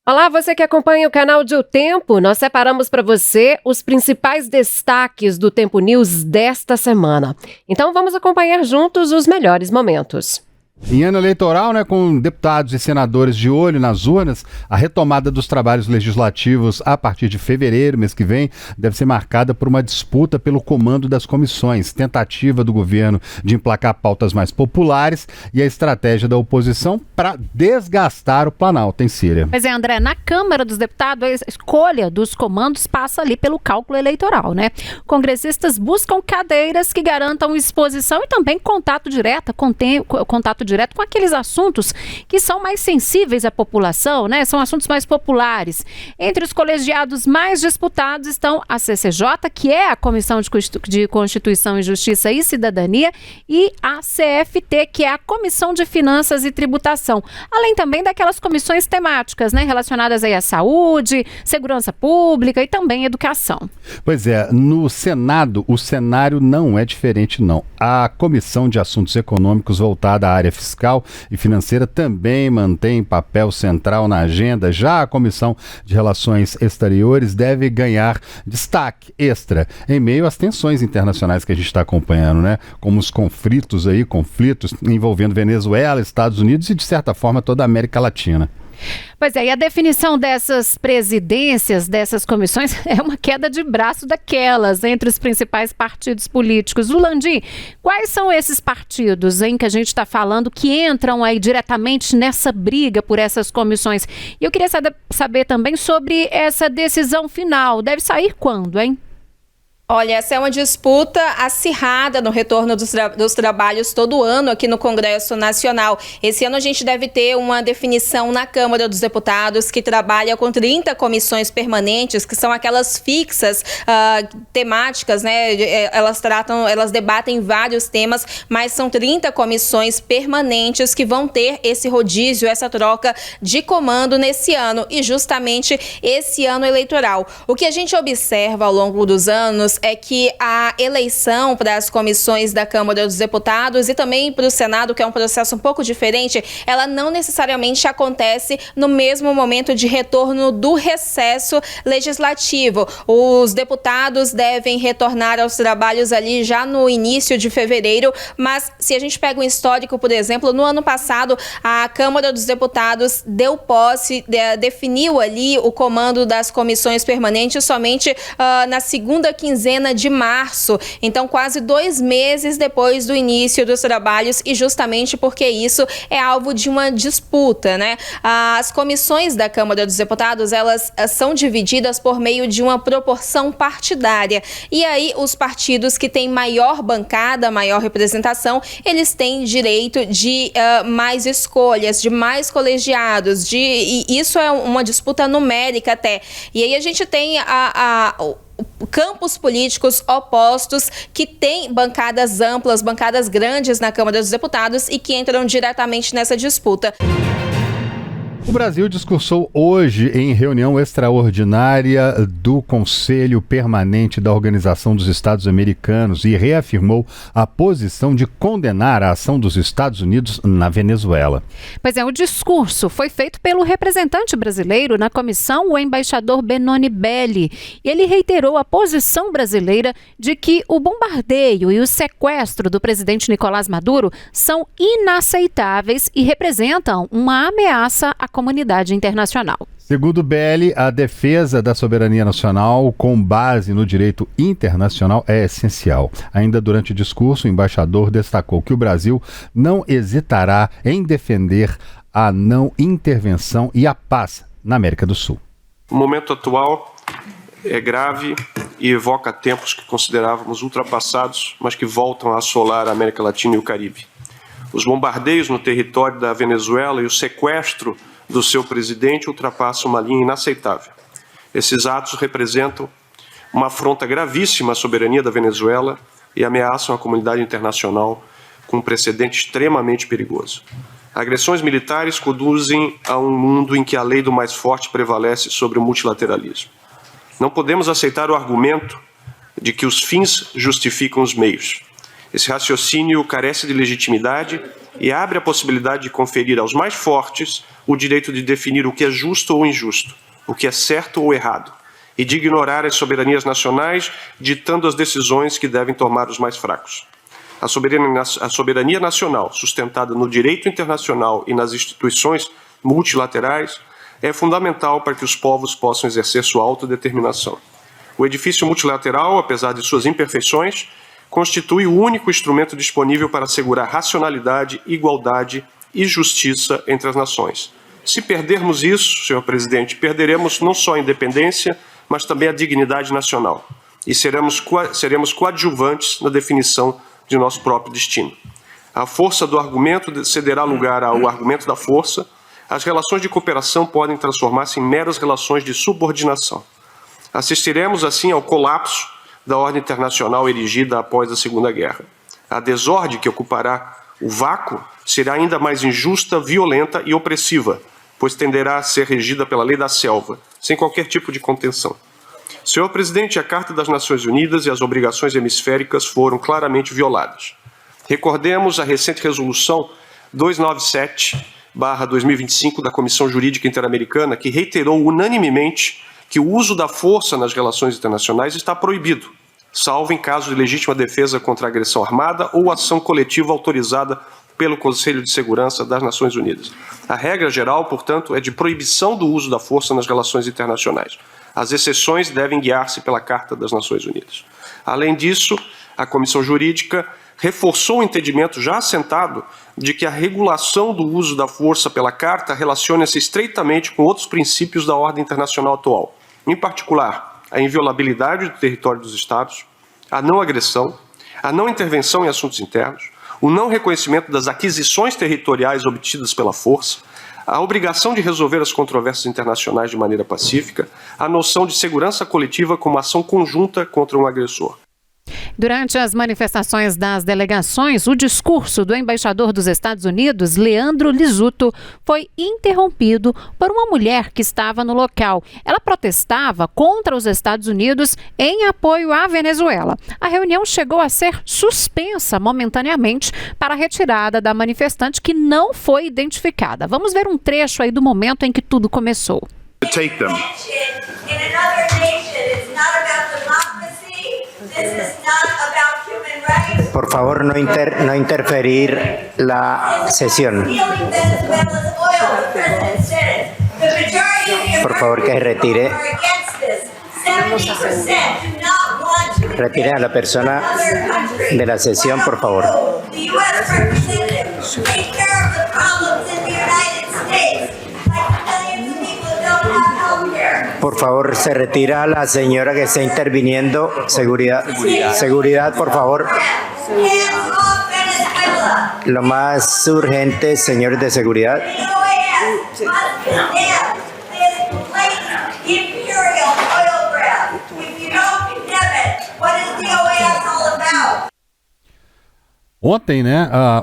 Olá, você que acompanha o canal de O Tempo, nós separamos para você os principais destaques do Tempo News desta semana. Então vamos acompanhar juntos os melhores momentos. Em ano eleitoral, com deputados e senadores de olho nas urnas, a retomada dos trabalhos legislativos a partir de fevereiro, mês que vem, deve ser marcada por uma disputa pelo comando das comissões, tentativa do governo de emplacar pautas mais populares e a estratégia da oposição para desgastar o Planalto, hein, Cília? Pois é, André, na Câmara dos Deputados, a escolha dos comandos passa ali pelo cálculo eleitoral, né? Congressistas buscam cadeiras que garantam exposição e também contato direto com aqueles assuntos que são mais sensíveis à população, né? São assuntos mais populares. Entre os colegiados mais disputados estão a CCJ, que é a Comissão de Constituição e Justiça e Cidadania, e a CFT, que é a Comissão de Finanças e Tributação. Além também daquelas comissões temáticas, né? Relacionadas aí à saúde, segurança pública e também educação. Pois é, no Senado o cenário não é diferente, não. A Comissão de Assuntos Econômicos voltada à área fiscal e financeira também mantém papel central na agenda. Já a Comissão de Relações Exteriores deve ganhar destaque extra em meio às tensões internacionais que a gente está acompanhando, né? Como os conflitos envolvendo Venezuela, Estados Unidos e, de certa forma, toda a América Latina. Pois é, e a definição dessas presidências, dessas comissões, é uma queda de braço daquelas entre os principais partidos políticos. Landim, quais são esses partidos em que a gente está falando que entram aí diretamente nessa briga por essas comissões? E eu queria saber também sobre essa decisão final. Deve sair quando, hein? Olha, essa é uma disputa acirrada no retorno dos trabalhos todo ano aqui no Congresso Nacional. Esse ano a gente deve ter uma definição na Câmara dos Deputados que trabalha com 30 comissões permanentes, que são aquelas fixas, temáticas, né? Elas debatem vários temas, mas são 30 comissões permanentes que vão ter esse rodízio, essa troca de comando nesse ano e justamente esse ano eleitoral. O que a gente observa ao longo dos anos é que a eleição para as comissões da Câmara dos Deputados e também para o Senado, que é um processo um pouco diferente, ela não necessariamente acontece no mesmo momento de retorno do recesso legislativo. Os deputados devem retornar aos trabalhos ali já no início de fevereiro, mas se a gente pega um histórico, por exemplo, no ano passado, a Câmara dos Deputados deu posse, definiu ali o comando das comissões permanentes somente na segunda quinzena de março, então quase 2 meses depois do início dos trabalhos e justamente porque isso é alvo de uma disputa, né? As comissões da Câmara dos Deputados, elas são divididas por meio de uma proporção partidária e aí os partidos que têm maior bancada, maior representação, eles têm direito de mais escolhas, de mais colegiados, e isso é uma disputa numérica até. E aí a gente tem campos políticos opostos que têm bancadas amplas, bancadas grandes na Câmara dos Deputados e que entram diretamente nessa disputa. O Brasil discursou hoje em reunião extraordinária do Conselho Permanente da Organização dos Estados Americanos e reafirmou a posição de condenar a ação dos Estados Unidos na Venezuela. Pois é, o discurso foi feito pelo representante brasileiro na comissão, o embaixador Benoni Belli. Ele reiterou a posição brasileira de que o bombardeio e o sequestro do presidente Nicolás Maduro são inaceitáveis e representam uma ameaça à comunidade internacional. Segundo Belli, a defesa da soberania nacional com base no direito internacional é essencial. Ainda durante o discurso, o embaixador destacou que o Brasil não hesitará em defender a não intervenção e a paz na América do Sul. O momento atual é grave e evoca tempos que considerávamos ultrapassados, mas que voltam a assolar a América Latina e o Caribe. Os bombardeios no território da Venezuela e o sequestro do seu presidente ultrapassam uma linha inaceitável. Esses atos representam uma afronta gravíssima à soberania da Venezuela e ameaçam a comunidade internacional com um precedente extremamente perigoso. Agressões militares conduzem a um mundo em que a lei do mais forte prevalece sobre o multilateralismo. Não podemos aceitar o argumento de que os fins justificam os meios. Esse raciocínio carece de legitimidade e abre a possibilidade de conferir aos mais fortes o direito de definir o que é justo ou injusto, o que é certo ou errado, e de ignorar as soberanias nacionais, ditando as decisões que devem tomar os mais fracos. A soberania nacional, sustentada no direito internacional e nas instituições multilaterais, é fundamental para que os povos possam exercer sua autodeterminação. O edifício multilateral, apesar de suas imperfeições, constitui o único instrumento disponível para assegurar racionalidade, igualdade e justiça entre as nações. Se perdermos isso, senhor presidente, perderemos não só a independência, mas também a dignidade nacional. E seremos coadjuvantes na definição de nosso próprio destino. A força do argumento cederá lugar ao argumento da força. As relações de cooperação podem transformar-se em meras relações de subordinação. Assistiremos, assim, ao colapso da ordem internacional erigida após a Segunda Guerra. A desordem que ocupará o vácuo será ainda mais injusta, violenta e opressiva, pois tenderá a ser regida pela lei da selva, sem qualquer tipo de contenção. Senhor presidente, a Carta das Nações Unidas e as obrigações hemisféricas foram claramente violadas. Recordemos a recente resolução 297/2025 da Comissão Jurídica Interamericana, que reiterou unanimemente que o uso da força nas relações internacionais está proibido, salvo em caso de legítima defesa contra agressão armada ou ação coletiva autorizada pelo Conselho de Segurança das Nações Unidas. A regra geral, portanto, é de proibição do uso da força nas relações internacionais. As exceções devem guiar-se pela Carta das Nações Unidas. Além disso, a Comissão Jurídica reforçou o entendimento já assentado de que a regulação do uso da força pela Carta relaciona-se estreitamente com outros princípios da ordem internacional atual, em particular, a inviolabilidade do território dos Estados, a não agressão, a não intervenção em assuntos internos, o não reconhecimento das aquisições territoriais obtidas pela força, a obrigação de resolver as controvérsias internacionais de maneira pacífica, a noção de segurança coletiva como ação conjunta contra um agressor. Durante as manifestações das delegações, o discurso do embaixador dos Estados Unidos, Leandro Lizzutto, foi interrompido por uma mulher que estava no local. Ela protestava contra os Estados Unidos em apoio à Venezuela. A reunião chegou a ser suspensa momentaneamente para a retirada da manifestante que não foi identificada. Vamos ver um trecho aí do momento em que tudo começou. Take them. Por favor, no interferir la sesión. Por favor, que retire. Retire a la persona de la sesión, por favor. Por favor, se retira a la señora que está interviniendo. Seguridad, por favor. Lo más urgente, señores de seguridad. Ontem,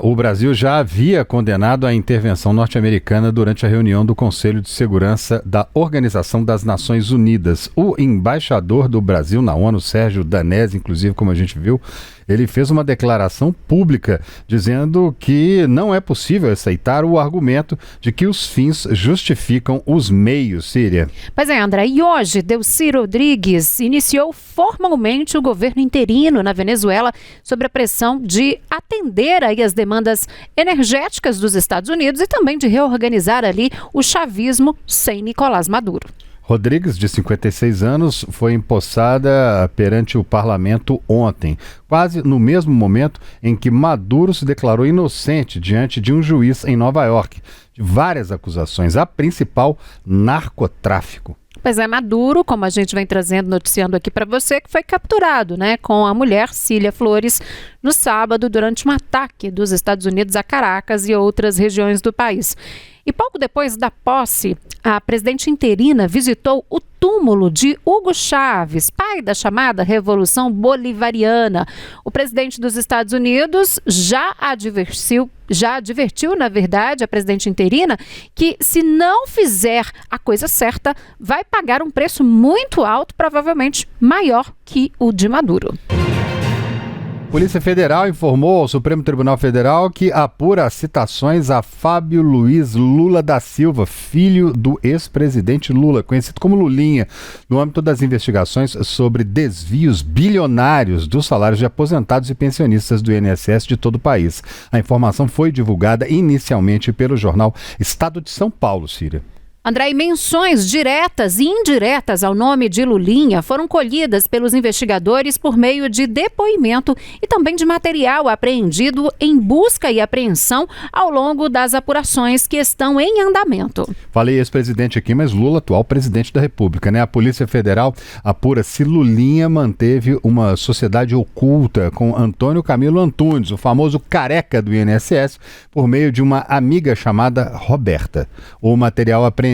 o Brasil já havia condenado a intervenção norte-americana durante a reunião do Conselho de Segurança da Organização das Nações Unidas. O embaixador do Brasil na ONU, Sérgio Danesi, inclusive, como a gente viu, ele fez uma declaração pública dizendo que não é possível aceitar o argumento de que os fins justificam os meios, Síria. Pois é, André, e hoje Delcy Rodrigues iniciou formalmente o governo interino na Venezuela sob a pressão de atender aí as demandas energéticas dos Estados Unidos e também de reorganizar ali o chavismo sem Nicolás Maduro. Rodrigues, de 56 anos, foi empossada perante o parlamento ontem, quase no mesmo momento em que Maduro se declarou inocente diante de um juiz em Nova York, de várias acusações, a principal, narcotráfico. Pois é, Maduro, como a gente vem noticiando aqui para você, que foi capturado, com a mulher Cília Flores no sábado durante um ataque dos Estados Unidos a Caracas e outras regiões do país. E pouco depois da posse, a presidente interina visitou o túmulo de Hugo Chávez, pai da chamada Revolução Bolivariana. O presidente dos Estados Unidos já advertiu, na verdade, a presidente interina, que se não fizer a coisa certa, vai pagar um preço muito alto, provavelmente maior que o de Maduro. Polícia Federal informou ao Supremo Tribunal Federal que apura as citações a Fábio Luiz Lula da Silva, filho do ex-presidente Lula, conhecido como Lulinha, no âmbito das investigações sobre desvios bilionários dos salários de aposentados e pensionistas do INSS de todo o país. A informação foi divulgada inicialmente pelo jornal Estado de São Paulo, Síria. André, menções diretas e indiretas ao nome de Lulinha foram colhidas pelos investigadores por meio de depoimento e também de material apreendido em busca e apreensão ao longo das apurações que estão em andamento. Falei ex-presidente aqui, mas Lula, atual presidente da República, né? A Polícia Federal apura se Lulinha manteve uma sociedade oculta com Antônio Camilo Antunes, o famoso careca do INSS, por meio de uma amiga chamada Roberta. O material apreendido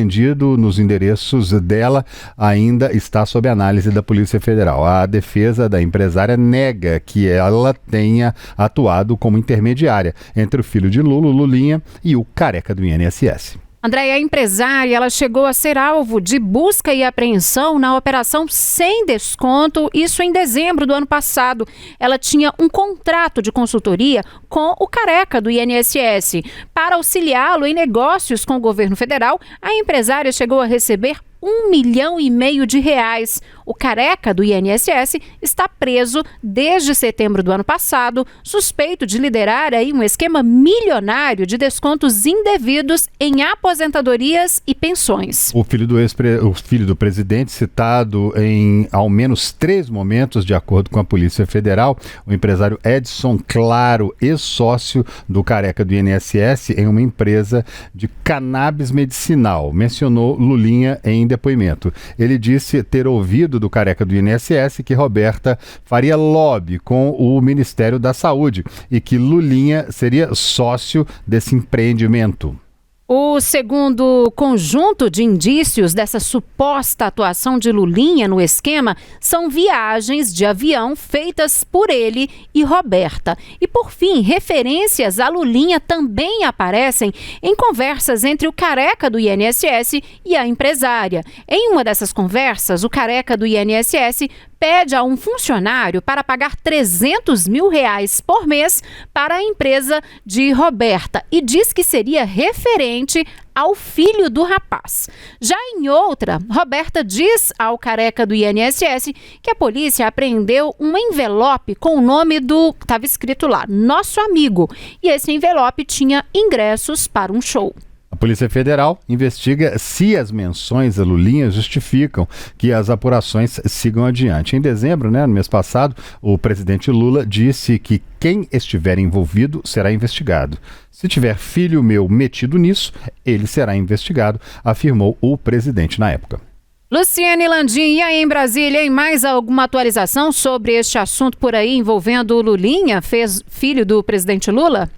nos endereços dela ainda está sob análise da Polícia Federal. A defesa da empresária nega que ela tenha atuado como intermediária entre o filho de Lula, Lulinha, e o careca do INSS. Andréia, a empresária, ela chegou a ser alvo de busca e apreensão na operação Sem Desconto, isso em dezembro do ano passado. Ela tinha um contrato de consultoria com o careca do INSS. Para auxiliá-lo em negócios com o governo federal, a empresária chegou a receber R$1,5 milhão de reais. O careca do INSS está preso desde setembro do ano passado, suspeito de liderar aí um esquema milionário de descontos indevidos em aposentadorias e pensões. O filho do presidente, citado em ao menos 3 momentos, de acordo com a Polícia Federal, o empresário Edson Claro, ex-sócio do careca do INSS em uma empresa de cannabis medicinal, mencionou Lulinha em depoimento. Ele disse ter ouvido do careca do INSS que Roberta faria lobby com o Ministério da Saúde e que Lulinha seria sócio desse empreendimento. O segundo conjunto de indícios dessa suposta atuação de Lulinha no esquema são viagens de avião feitas por ele e Roberta. E, por fim, referências a Lulinha também aparecem em conversas entre o careca do INSS e a empresária. Em uma dessas conversas, o careca do INSS pede a um funcionário para pagar R$300 mil por mês para a empresa de Roberta e diz que seria referente ao filho do rapaz. Já em outra, Roberta diz ao careca do INSS que a polícia apreendeu um envelope com o nome do, estava escrito lá, nosso amigo, e esse envelope tinha ingressos para um show. A Polícia Federal investiga se as menções a Lulinha justificam que as apurações sigam adiante. Em dezembro, no mês passado, o presidente Lula disse que quem estiver envolvido será investigado. Se tiver filho meu metido nisso, ele será investigado, afirmou o presidente na época. Luciane Landim, e aí em Brasília, em mais alguma atualização sobre este assunto por aí envolvendo o Lulinha, filho do presidente Lula?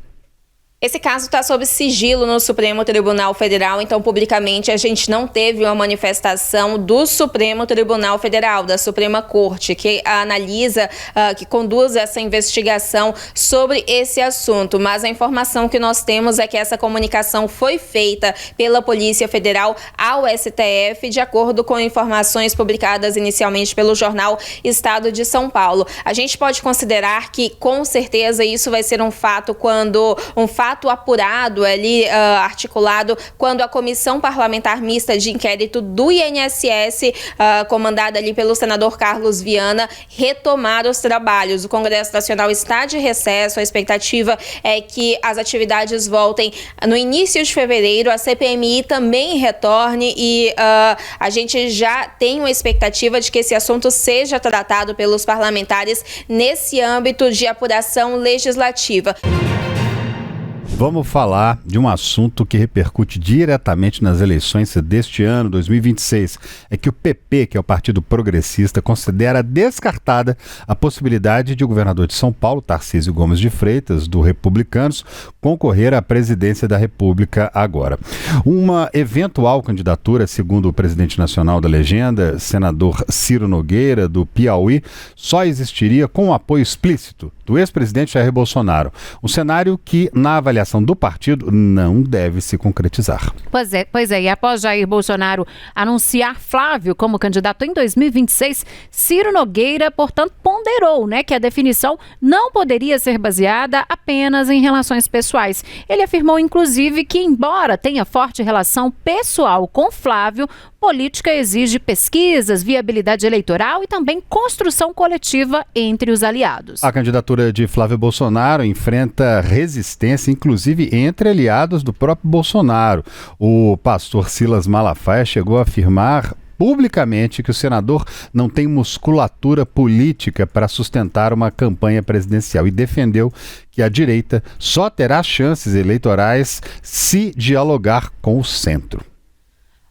Esse caso está sob sigilo no Supremo Tribunal Federal, então publicamente a gente não teve uma manifestação do Supremo Tribunal Federal, da Suprema Corte, que analisa, que conduz essa investigação sobre esse assunto. Mas a informação que nós temos é que essa comunicação foi feita pela Polícia Federal ao STF, de acordo com informações publicadas inicialmente pelo jornal Estado de São Paulo. A gente pode considerar que, com certeza, isso vai ser um fato apurado ali, articulado, quando a Comissão Parlamentar Mista de Inquérito do INSS, comandada ali pelo senador Carlos Viana, retomar os trabalhos. O Congresso Nacional está de recesso, a expectativa é que as atividades voltem no início de fevereiro, a CPMI também retorne e a gente já tem uma expectativa de que esse assunto seja tratado pelos parlamentares nesse âmbito de apuração legislativa. Vamos falar de um assunto que repercute diretamente nas eleições deste ano, 2026. É que o PP, que é o Partido Progressista, considera descartada a possibilidade de o governador de São Paulo, Tarcísio Gomes de Freitas, do Republicanos, concorrer à presidência da República agora. Uma eventual candidatura, segundo o presidente nacional da legenda, senador Ciro Nogueira, do Piauí, só existiria com o apoio explícito do ex-presidente Jair Bolsonaro. Um cenário que, na avaliação filiação do partido não deve se concretizar. Pois é, e após Jair Bolsonaro anunciar Flávio como candidato em 2026, Ciro Nogueira, portanto, ponderou, né, que a definição não poderia ser baseada apenas em relações pessoais. Ele afirmou, inclusive, que embora tenha forte relação pessoal com Flávio, política exige pesquisas, viabilidade eleitoral e também construção coletiva entre os aliados. A candidatura de Flávio Bolsonaro enfrenta resistência, inclusive entre aliados do próprio Bolsonaro. O pastor Silas Malafaia chegou a afirmar publicamente que o senador não tem musculatura política para sustentar uma campanha presidencial e defendeu que a direita só terá chances eleitorais se dialogar com o centro.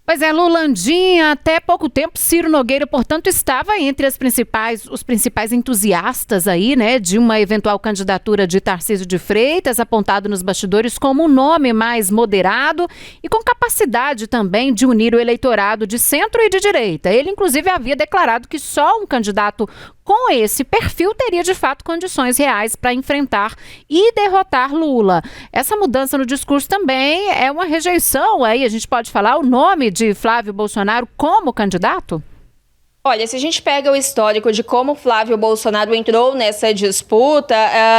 Pois é, Lulandinha, até pouco tempo, Ciro Nogueira, portanto, estava entre os principais entusiastas aí, né, de uma eventual candidatura de Tarcísio de Freitas, apontado nos bastidores como um nome mais moderado e com capacidade também de unir o eleitorado de centro e de direita. Ele, inclusive, havia declarado que só um candidato com esse perfil teria, de fato, condições reais para enfrentar e derrotar Lula. Essa mudança no discurso também é uma rejeição, aí a gente pode falar o nome de Flávio Bolsonaro como candidato? Olha, se a gente pega o histórico de como Flávio Bolsonaro entrou nessa disputa,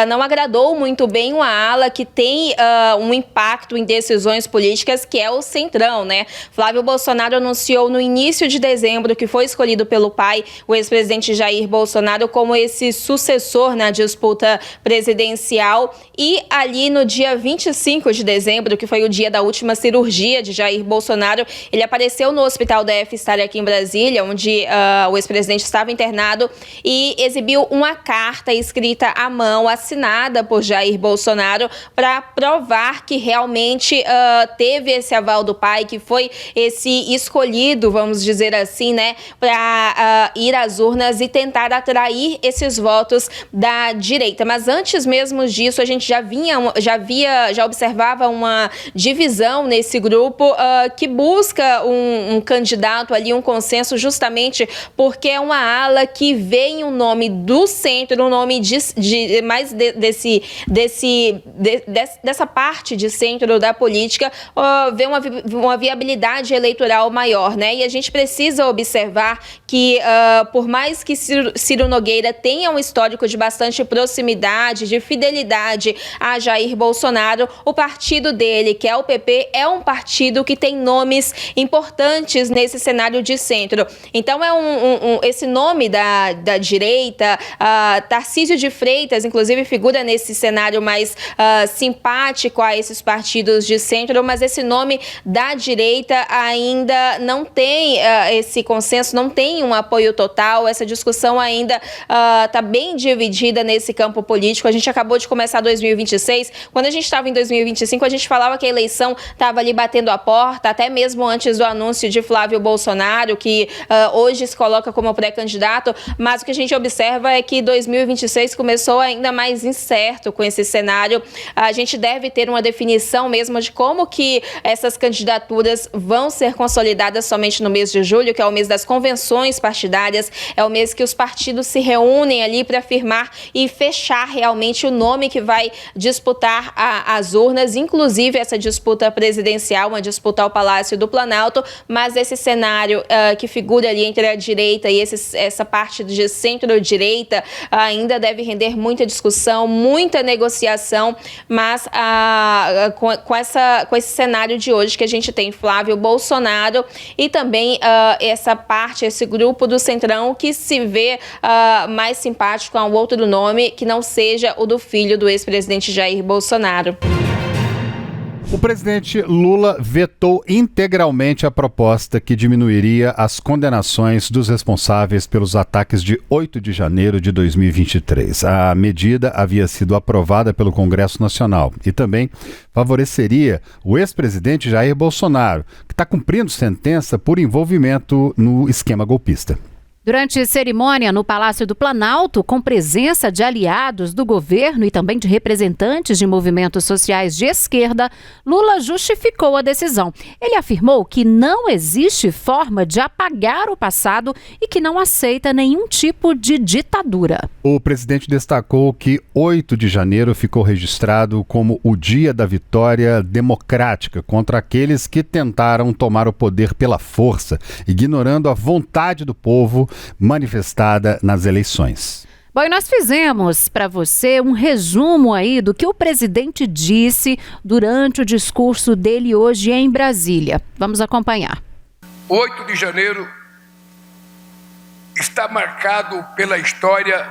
não agradou muito bem uma ala que tem um impacto em decisões políticas, que é o Centrão, né? Flávio Bolsonaro anunciou no início de dezembro que foi escolhido pelo pai, o ex-presidente Jair Bolsonaro, como esse sucessor na disputa presidencial. E ali no dia 25 de dezembro, que foi o dia da última cirurgia de Jair Bolsonaro, ele apareceu no Hospital da F-Star aqui em Brasília, onde o ex-presidente estava internado, e exibiu uma carta escrita à mão, assinada por Jair Bolsonaro, para provar que realmente teve esse aval do pai, que foi esse escolhido, vamos dizer assim, né, para ir às urnas e tentar atrair esses votos da direita. Mas antes mesmo disso, a gente já observava uma divisão nesse grupo que busca um candidato ali, um consenso, justamente porque é uma ala que vem o nome do centro, o nome dessa parte de centro da política, vê uma viabilidade eleitoral maior, né? E a gente precisa observar que, por mais que Ciro Nogueira tenha um histórico de bastante proximidade, de fidelidade a Jair Bolsonaro, o partido dele, que é o PP, é um partido que tem nomes importantes nesse cenário de centro. Então, esse nome da direita, Tarcísio de Freitas, inclusive, figura nesse cenário mais simpático a esses partidos de centro, mas esse nome da direita ainda não tem esse consenso, não tem um apoio total. Essa discussão ainda está bem dividida nesse campo político. A gente acabou de começar 2026. Quando a gente estava em 2025, a gente falava que a eleição estava ali batendo a porta, até mesmo antes do anúncio de Flávio Bolsonaro, que hoje se coloca como pré-candidato, mas o que a gente observa é que 2026 começou ainda mais incerto com esse cenário. A gente deve ter uma definição mesmo de como que essas candidaturas vão ser consolidadas somente no mês de julho, que é o mês das convenções partidárias, é o mês que os partidos se reúnem ali para firmar e fechar realmente o nome que vai disputar as urnas, inclusive essa disputa presidencial, uma disputa ao Palácio do Planalto, mas esse cenário que figura ali entre a direita e essa parte de centro-direita ainda deve render muita discussão, muita negociação, mas com esse cenário de hoje que a gente tem Flávio Bolsonaro e também essa parte, esse grupo do Centrão que se vê mais simpático a um outro nome que não seja o do filho do ex-presidente Jair Bolsonaro. O presidente Lula vetou integralmente a proposta que diminuiria as condenações dos responsáveis pelos ataques de 8 de janeiro de 2023. A medida havia sido aprovada pelo Congresso Nacional e também favoreceria o ex-presidente Jair Bolsonaro, que está cumprindo sentença por envolvimento no esquema golpista. Durante cerimônia no Palácio do Planalto, com presença de aliados do governo e também de representantes de movimentos sociais de esquerda, Lula justificou a decisão. Ele afirmou que não existe forma de apagar o passado e que não aceita nenhum tipo de ditadura. O presidente destacou que 8 de janeiro ficou registrado como o dia da vitória democrática contra aqueles que tentaram tomar o poder pela força, ignorando a vontade do povo manifestada nas eleições. Bom, e nós fizemos para você um resumo aí do que o presidente disse durante o discurso dele hoje em Brasília. Vamos acompanhar. 8 de janeiro está marcado pela história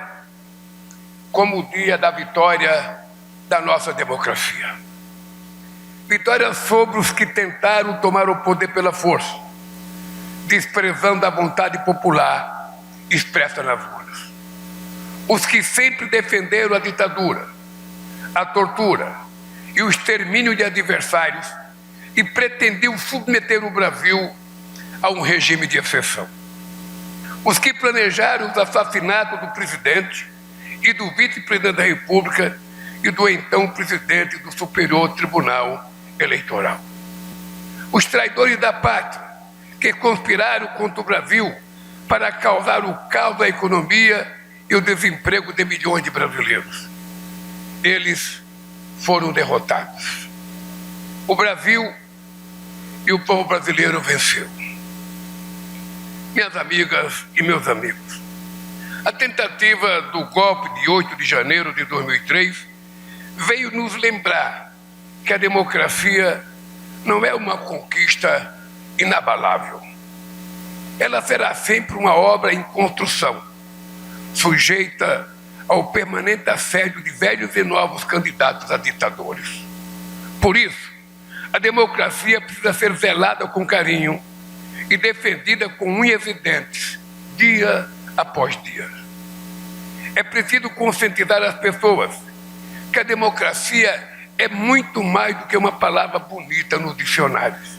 como o dia da vitória da nossa democracia. Vitória sobre os que tentaram tomar o poder pela força, desprezando a vontade popular expressa nas urnas. Os que sempre defenderam a ditadura, a tortura e o extermínio de adversários e pretendiam submeter o Brasil a um regime de exceção. Os que planejaram os assassinatos do presidente e do vice-presidente da República e do então presidente do Superior Tribunal Eleitoral. Os traidores da pátria que conspiraram contra o Brasil para causar o caos da economia e o desemprego de milhões de brasileiros. Eles foram derrotados. O Brasil e o povo brasileiro venceu. Minhas amigas e meus amigos, a tentativa do golpe de 8 de janeiro de 2003 veio nos lembrar que a democracia não é uma conquista inabalável. Ela será sempre uma obra em construção, sujeita ao permanente assédio de velhos e novos candidatos a ditadores. Por isso, a democracia precisa ser zelada com carinho e defendida com unhas e dentes, dia após dia. É preciso conscientizar as pessoas que a democracia é muito mais do que uma palavra bonita nos dicionários.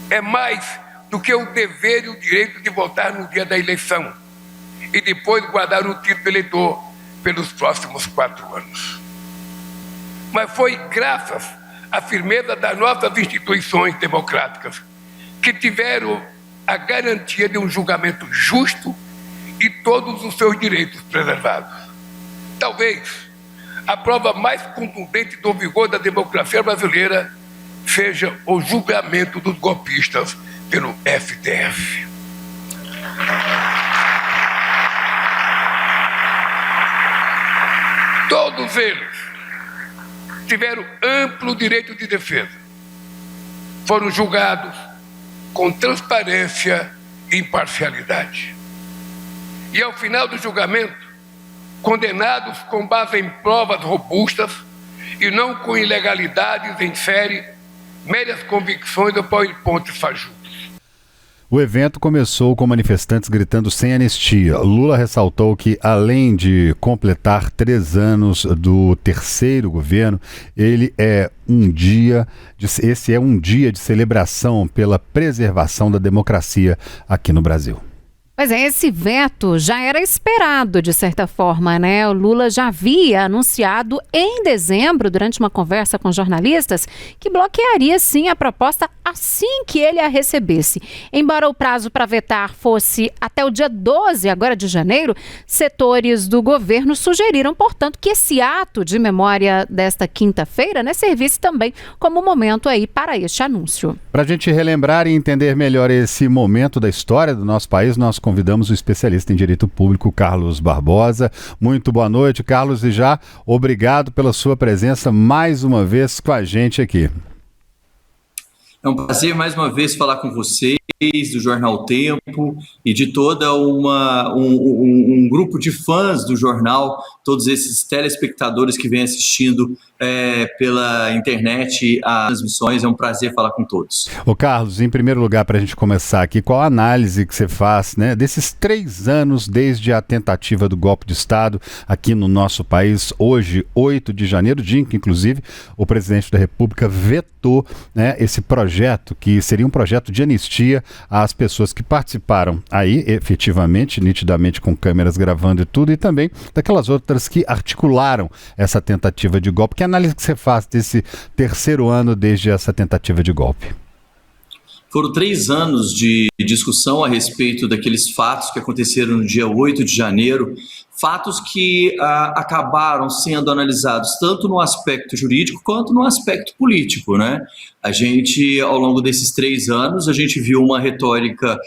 É mais do que o dever e o direito de votar no dia da eleição e depois guardar o título de eleitor pelos próximos 4 anos. Mas foi graças à firmeza das nossas instituições democráticas que tiveram a garantia de um julgamento justo e todos os seus direitos preservados. Talvez a prova mais contundente do vigor da democracia brasileira seja o julgamento dos golpistas pelo STF. Todos eles tiveram amplo direito de defesa. Foram julgados com transparência e imparcialidade. E ao final do julgamento, condenados com base em provas robustas e não com ilegalidades em série, meras convicções ou pontos fajutos. O evento começou com manifestantes gritando sem anistia. Lula ressaltou que, além de completar 3 anos do terceiro governo, esse é um dia de celebração pela preservação da democracia aqui no Brasil. Pois é, esse veto já era esperado, de certa forma, né? O Lula já havia anunciado em dezembro, durante uma conversa com jornalistas, que bloquearia sim a proposta assim que ele a recebesse. Embora o prazo para vetar fosse até o dia 12, agora de janeiro, setores do governo sugeriram, portanto, que esse ato de memória desta quinta-feira, né, servisse também como momento aí para este anúncio. Para a gente relembrar e entender melhor esse momento da história do nosso país, nós convidamos o especialista em Direito Público, Carlos Barbosa. Muito boa noite, Carlos, e já obrigado pela sua presença mais uma vez com a gente aqui. É um prazer mais uma vez falar com vocês do Jornal Tempo e de toda um grupo de fãs do jornal, todos esses telespectadores que vêm assistindo pela internet as transmissões. É um prazer falar com todos. Ô Carlos, em primeiro lugar, para a gente começar aqui, qual a análise que você faz, né, desses 3 anos desde a tentativa do golpe de Estado aqui no nosso país, hoje, 8 de janeiro, dia em que, inclusive, o presidente da República vetou, né, esse projeto, que seria um projeto de anistia às pessoas que participaram aí, efetivamente, nitidamente com câmeras gravando e tudo, e também daquelas outras que articularam essa tentativa de golpe. Que análise que você faz desse terceiro ano desde essa tentativa de golpe? Foram 3 anos de discussão a respeito daqueles fatos que aconteceram no dia 8 de janeiro, fatos que acabaram sendo analisados tanto no aspecto jurídico quanto no aspecto político, né? A gente, ao longo desses 3 anos, a gente viu uma retórica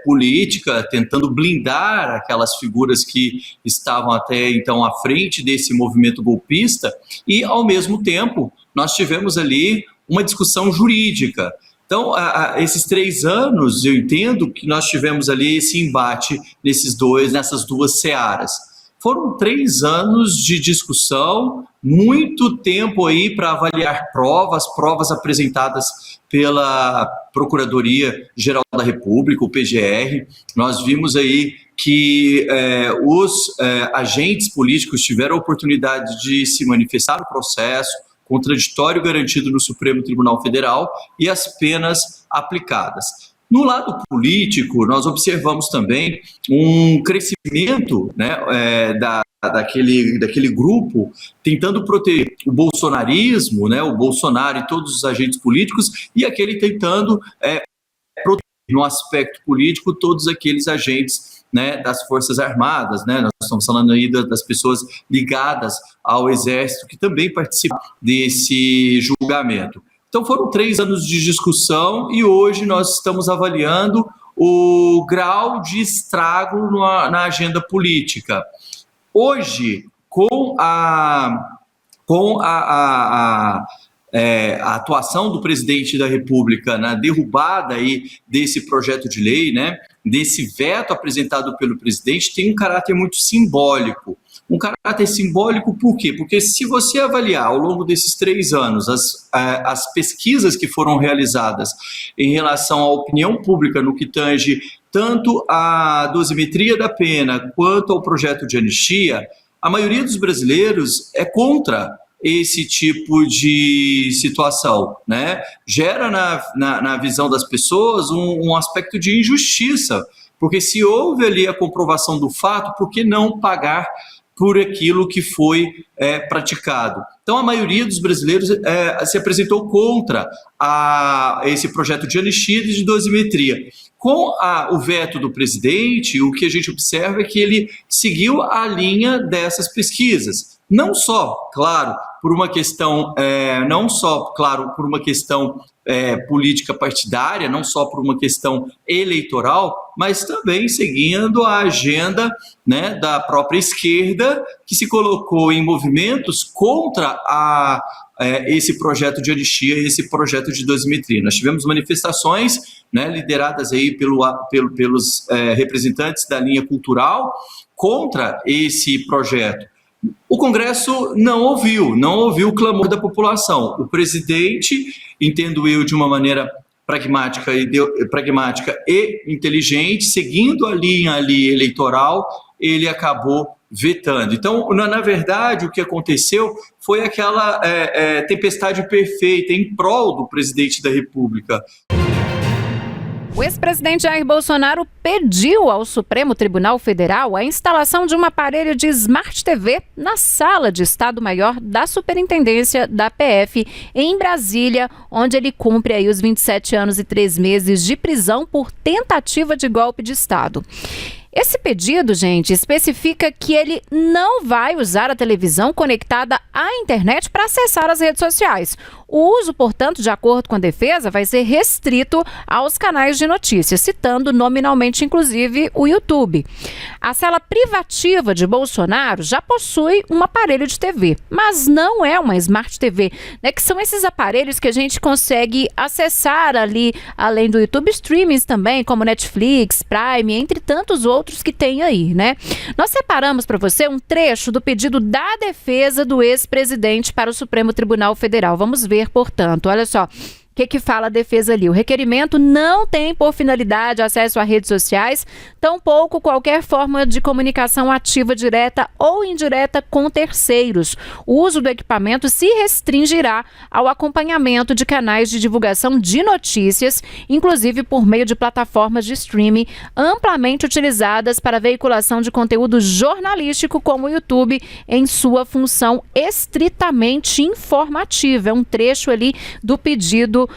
política tentando blindar aquelas figuras que estavam até então à frente desse movimento golpista e, ao mesmo tempo, nós tivemos ali uma discussão jurídica. Então, esses 3 anos, eu entendo que nós tivemos ali esse embate nessas duas searas. Foram 3 anos de discussão, muito tempo aí para avaliar provas apresentadas pela Procuradoria-Geral da República, o PGR. Nós vimos aí que os agentes políticos tiveram a oportunidade de se manifestar no processo, contraditório garantido no Supremo Tribunal Federal e as penas aplicadas. No lado político, nós observamos também um crescimento, né, daquele grupo tentando proteger o bolsonarismo, né, o Bolsonaro e todos os agentes políticos, e aquele tentando proteger no aspecto político todos aqueles agentes, né, das Forças Armadas, né? Nós estamos falando aí das pessoas ligadas ao Exército que também participam desse julgamento. Então foram 3 anos de discussão e hoje nós estamos avaliando o grau de estrago na agenda política. Hoje, com a atuação do presidente da República na derrubada aí desse projeto de lei, né, desse veto apresentado pelo presidente, tem um caráter muito simbólico. Um caráter simbólico por quê? Porque se você avaliar ao longo desses 3 anos as pesquisas que foram realizadas em relação à opinião pública no que tange tanto à dosimetria da pena quanto ao projeto de anistia, a maioria dos brasileiros é contra esse tipo de situação, né? Gera na visão das pessoas um aspecto de injustiça, porque se houve ali a comprovação do fato, por que não pagar por aquilo que foi praticado? Então, a maioria dos brasileiros se apresentou contra esse projeto de anistia e de dosimetria. Com o veto do presidente, o que a gente observa é que ele seguiu a linha dessas pesquisas. Não só, claro, por uma questão, política partidária, não só por uma questão eleitoral, mas também seguindo a agenda, né, da própria esquerda, que se colocou em movimentos contra esse projeto de anistia, esse projeto de dosimetria. Nós tivemos manifestações, né, lideradas aí pelos representantes da linha cultural contra esse projeto. O Congresso não ouviu o clamor da população. O presidente, entendo eu, de uma maneira pragmática e inteligente, seguindo a linha ali eleitoral, ele acabou vetando. Então, na verdade, o que aconteceu foi aquela tempestade perfeita em prol do presidente da República. O ex-presidente Jair Bolsonaro pediu ao Supremo Tribunal Federal a instalação de um aparelho de Smart TV na Sala de Estado-Maior da Superintendência da PF em Brasília, onde ele cumpre aí os 27 anos e 3 meses de prisão por tentativa de golpe de Estado. Esse pedido, gente, especifica que ele não vai usar a televisão conectada à internet para acessar as redes sociais. O uso, portanto, de acordo com a defesa, vai ser restrito aos canais de notícias, citando nominalmente, inclusive, o YouTube. A cela privativa de Bolsonaro já possui um aparelho de TV, mas não é uma Smart TV, né, que são esses aparelhos que a gente consegue acessar ali, além do YouTube, streamings também, como Netflix, Prime, entre tantos outros que tem aí, né? Nós separamos para você um trecho do pedido da defesa do ex-presidente para o Supremo Tribunal Federal. Vamos ver, portanto, olha só. que fala a defesa ali? O requerimento não tem por finalidade acesso a redes sociais, tampouco qualquer forma de comunicação ativa direta ou indireta com terceiros. O uso do equipamento se restringirá ao acompanhamento de canais de divulgação de notícias, inclusive por meio de plataformas de streaming amplamente utilizadas para a veiculação de conteúdo jornalístico, como o YouTube, em sua função estritamente informativa. É um trecho ali do pedido,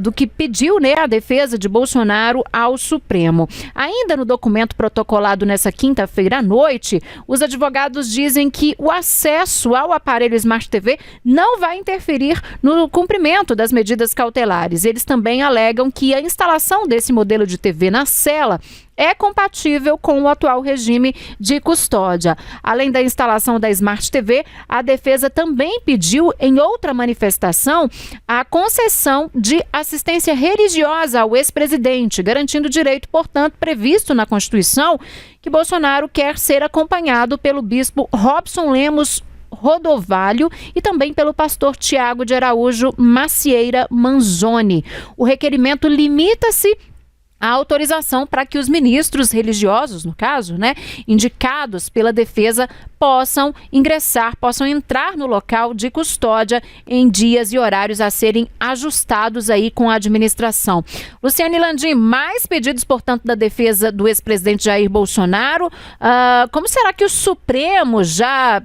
do que pediu, né, a defesa de Bolsonaro ao Supremo. Ainda no documento protocolado nessa quinta-feira à noite, os advogados dizem que o acesso ao aparelho Smart TV não vai interferir no cumprimento das medidas cautelares. Eles também alegam que a instalação desse modelo de TV na cela é compatível com o atual regime de custódia. Além da instalação da Smart TV, a defesa também pediu, em outra manifestação, a concessão de assistência religiosa ao ex-presidente, garantindo o direito, portanto, previsto na Constituição, que Bolsonaro quer ser acompanhado pelo bispo Robson Lemos Rodovalho e também pelo pastor Tiago de Araújo Macieira Manzoni. O requerimento limita-se a autorização para que os ministros religiosos, no caso, né, indicados pela defesa, possam entrar no local de custódia em dias e horários a serem ajustados aí com a administração. Luciane Landim, mais pedidos, portanto, da defesa do ex-presidente Jair Bolsonaro. Como será que o Supremo já...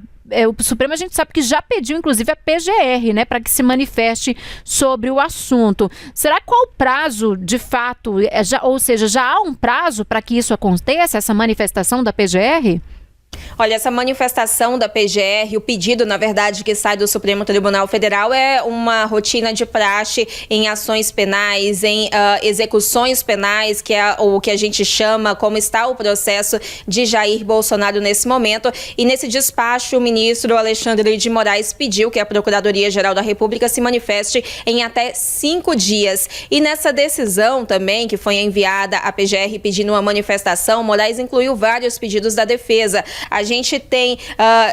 O Supremo a gente sabe que já pediu, inclusive, a PGR, né, para que se manifeste sobre o assunto. Será qual o prazo, de fato, ou seja, já há um prazo para que isso aconteça, essa manifestação da PGR? Olha, essa manifestação da PGR, o pedido, na verdade, que sai do Supremo Tribunal Federal é uma rotina de praxe em ações penais, em execuções penais, que é o que a gente chama, como está o processo de Jair Bolsonaro nesse momento. E nesse despacho, o ministro Alexandre de Moraes pediu que a Procuradoria-Geral da República se manifeste em até 5 dias. E nessa decisão também, que foi enviada à PGR pedindo uma manifestação, Moraes incluiu vários pedidos da defesa. A gente tem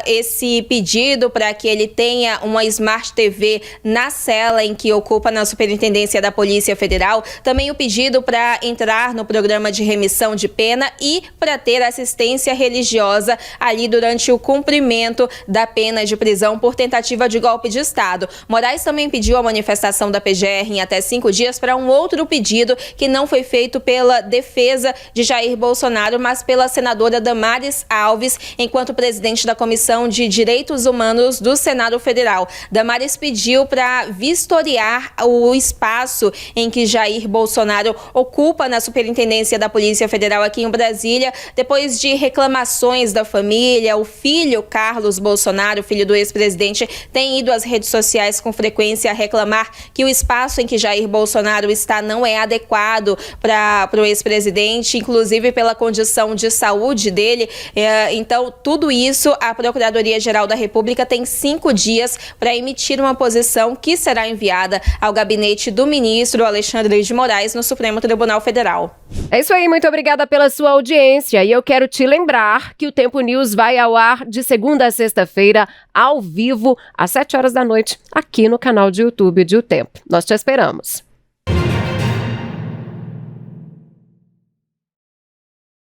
esse pedido para que ele tenha uma Smart TV na cela em que ocupa na Superintendência da Polícia Federal. Também o pedido para entrar no programa de remissão de pena e para ter assistência religiosa ali durante o cumprimento da pena de prisão por tentativa de golpe de Estado. Moraes também pediu a manifestação da PGR em até 5 dias para um outro pedido que não foi feito pela defesa de Jair Bolsonaro, mas pela senadora Damares Alves, enquanto presidente da Comissão de Direitos Humanos do Senado Federal. Damares pediu para vistoriar o espaço em que Jair Bolsonaro ocupa na Superintendência da Polícia Federal aqui em Brasília, depois de reclamações da família. O filho Carlos Bolsonaro, filho do ex-presidente, tem ido às redes sociais com frequência a reclamar que o espaço em que Jair Bolsonaro está não é adequado para o ex-presidente, inclusive pela condição de saúde dele. Então, tudo isso, a Procuradoria-Geral da República tem 5 dias para emitir uma posição que será enviada ao gabinete do ministro Alexandre de Moraes no Supremo Tribunal Federal. É isso aí, muito obrigada pela sua audiência. E eu quero te lembrar que o Tempo News vai ao ar de segunda a sexta-feira, ao vivo, às 7 horas da noite, aqui no canal de YouTube de O Tempo. Nós te esperamos.